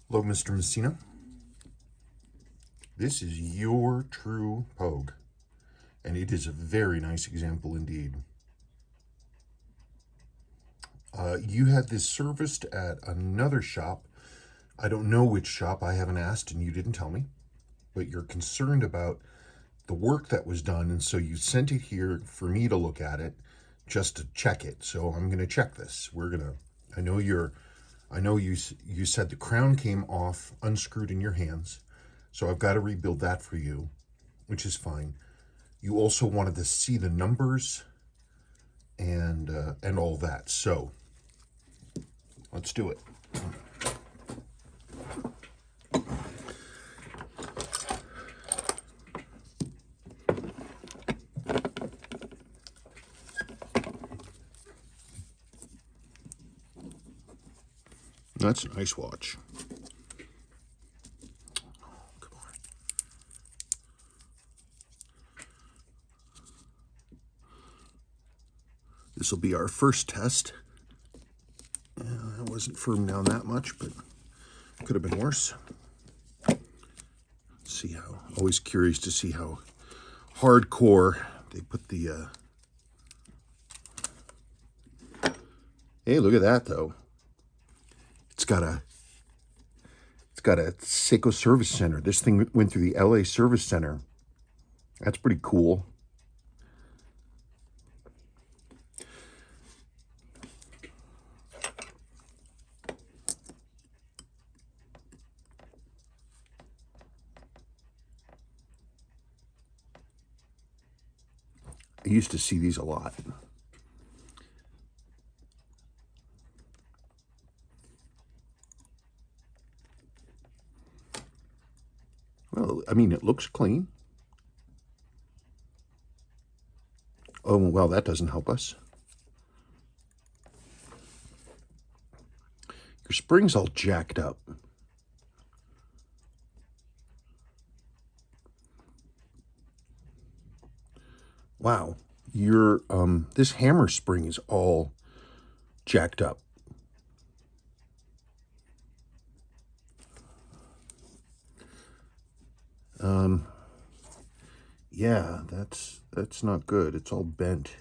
Hello, Mr. Messina. This is your True Pogue, and it is a very nice example indeed. You had this serviced at another shop. I don't know which shop, I haven't asked, and you didn't tell me, but you're concerned about the work that was done, and so you sent it here for me to look at it, just to check it. So I'm going to check this. I know you said the crown came off unscrewed in your hands, so I've got to rebuild that for you, which is fine. You also wanted to see the numbers and all that. So let's do it. That's a nice watch. Come on. This will be our first test. It wasn't firm down that much, but could have been worse. See how, always curious to see how hardcore they put the, hey, look at that though. It's got a Seiko service center. This thing went through the LA service center. That's pretty cool. I used to see these a lot. Well, I mean, it looks clean. Oh, well, that doesn't help us. Your spring's all jacked up. Wow, your this hammer spring is all jacked up. Yeah, that's not good. It's all bent.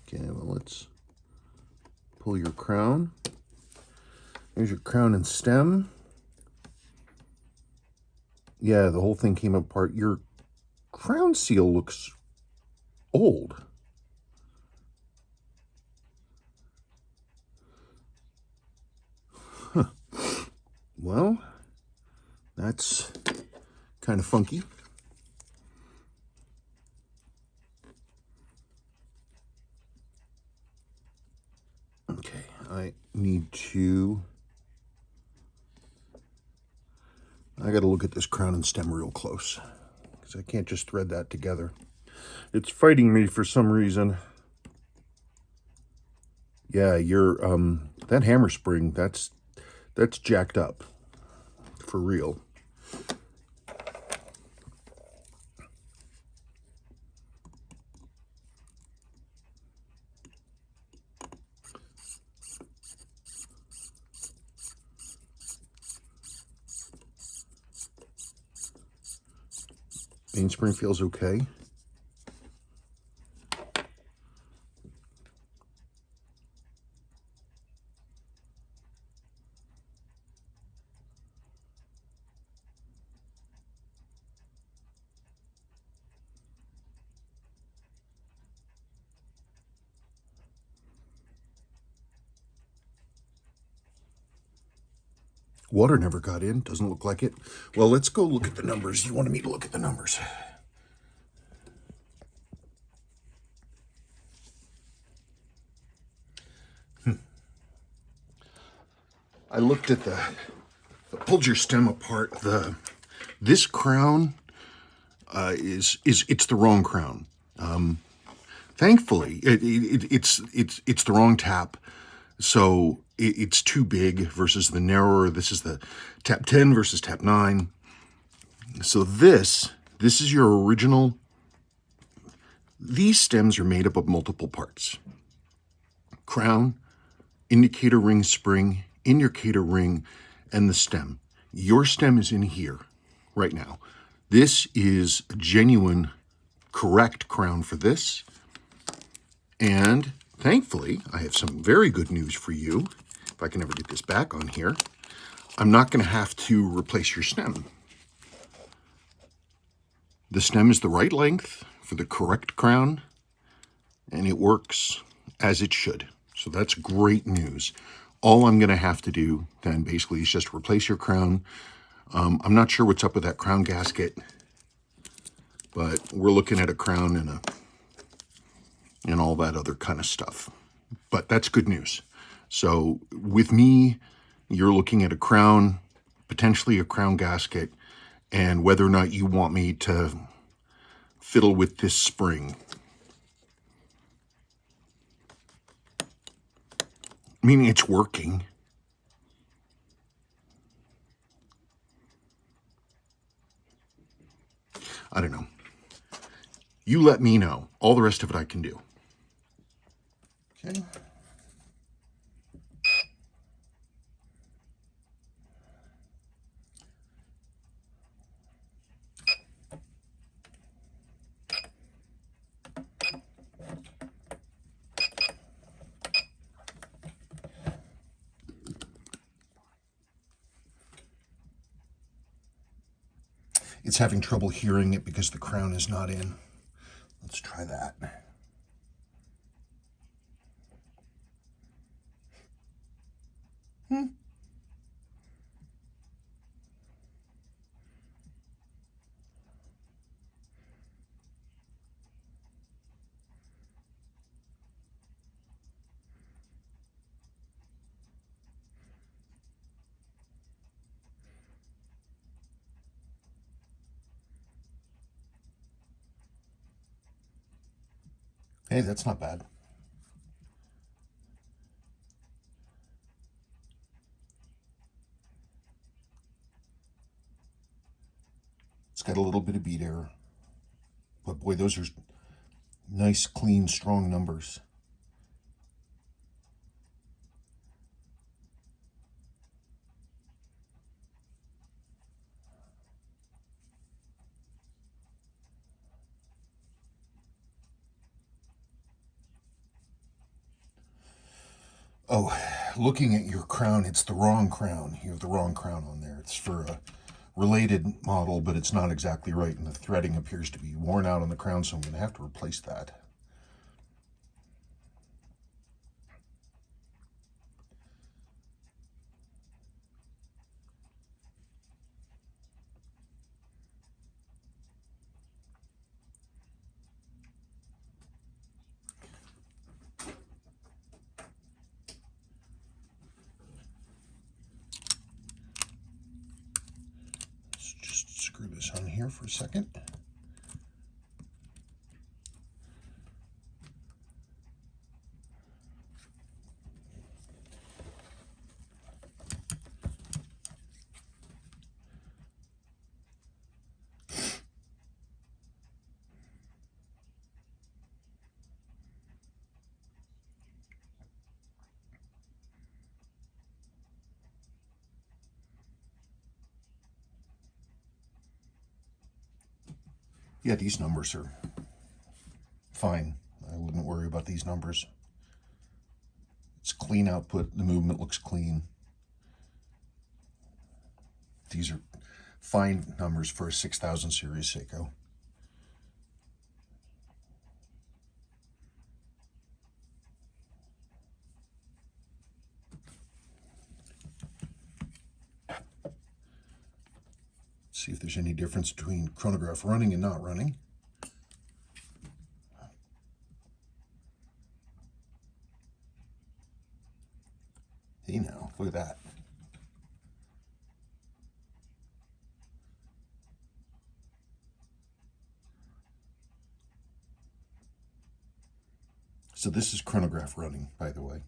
Okay, well, let's pull your crown. There's your crown and stem. Yeah, the whole thing came apart. Your crown seal looks old. Huh. Well, that's kind of funky. Okay, I gotta look at this crown and stem real close, because I can't just thread that together. It's fighting me for some reason. Yeah, your that hammer spring, that's jacked up for real. Mainspring feels okay. Water never got in, doesn't look like it. Well, let's go look at the numbers. You wanted me to look at the numbers. I looked at I pulled your stem apart. This crown it's the wrong crown. Thankfully, it's the wrong tap, so it's too big versus the narrower. This is the tap 10 versus tap 9. So this is your original. These stems are made up of multiple parts: crown, indicator ring spring, indicator ring and the stem. Your stem is in here right now. This is a genuine, correct crown for this. And thankfully, I have some very good news for you. If I can ever get this back on here, I'm not going to have to replace your stem. The stem is the right length for the correct crown, and it works as it should. So that's great news. All I'm going to have to do then basically is just replace your crown. I'm not sure what's up with that crown gasket, but we're looking at a crown and all that other kind of stuff. But that's good news. So with me, you're looking at a crown, potentially a crown gasket, and whether or not you want me to fiddle with this spring. Meaning it's working. I don't know. You let me know. All the rest of it I can do. Okay. It's having trouble hearing it because the crown is not in. Let's try that. Hey, that's not bad. It's got a little bit of beat error. But boy, those are nice, clean, strong numbers. Oh, looking at your crown, it's the wrong crown. You have the wrong crown on there. It's for a related model, but it's not exactly right, and the threading appears to be worn out on the crown, so I'm going to have to replace that. Let's just screw this on here for a second. Yeah, these numbers are fine. I wouldn't worry about these numbers. It's clean output. The movement looks clean. These are fine numbers for a 6000 series Seiko. See if there's any difference between chronograph running and not running. Hey now, look at that. So this is chronograph running, by the way.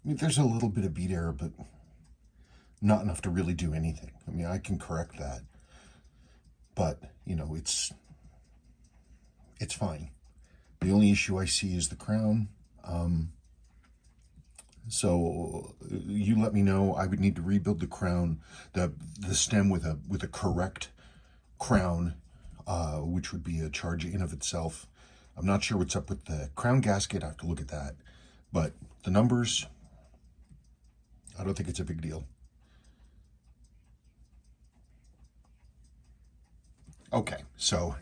I mean, there's a little bit of beat error, but not enough to really do anything. I mean, I can correct that, but you know, it's fine. The only issue I see is the crown. So you let me know. I would need to rebuild the crown, the stem with a correct crown, which would be a charge in of itself. I'm not sure what's up with the crown gasket. I have to look at that. But the numbers, I don't think it's a big deal. Okay, so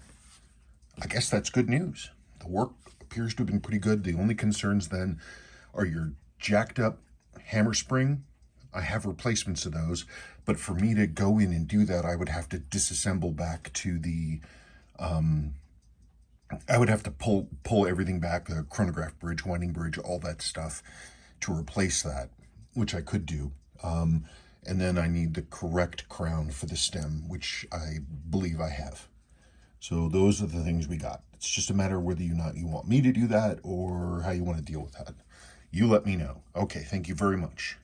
I guess that's good news. The work appears to have been pretty good. The only concerns then are your jacked up hammer spring. I have replacements of those, but for me to go in and do that, I would have to disassemble back to the I would have to pull everything back, the chronograph bridge, winding bridge, all that stuff to replace that, which I could do. And then I need the correct crown for the stem, which I believe I have. So those are the things we got. It's just a matter of whether or not you want me to do that or how you want to deal with that. You let me know. Okay, thank you very much.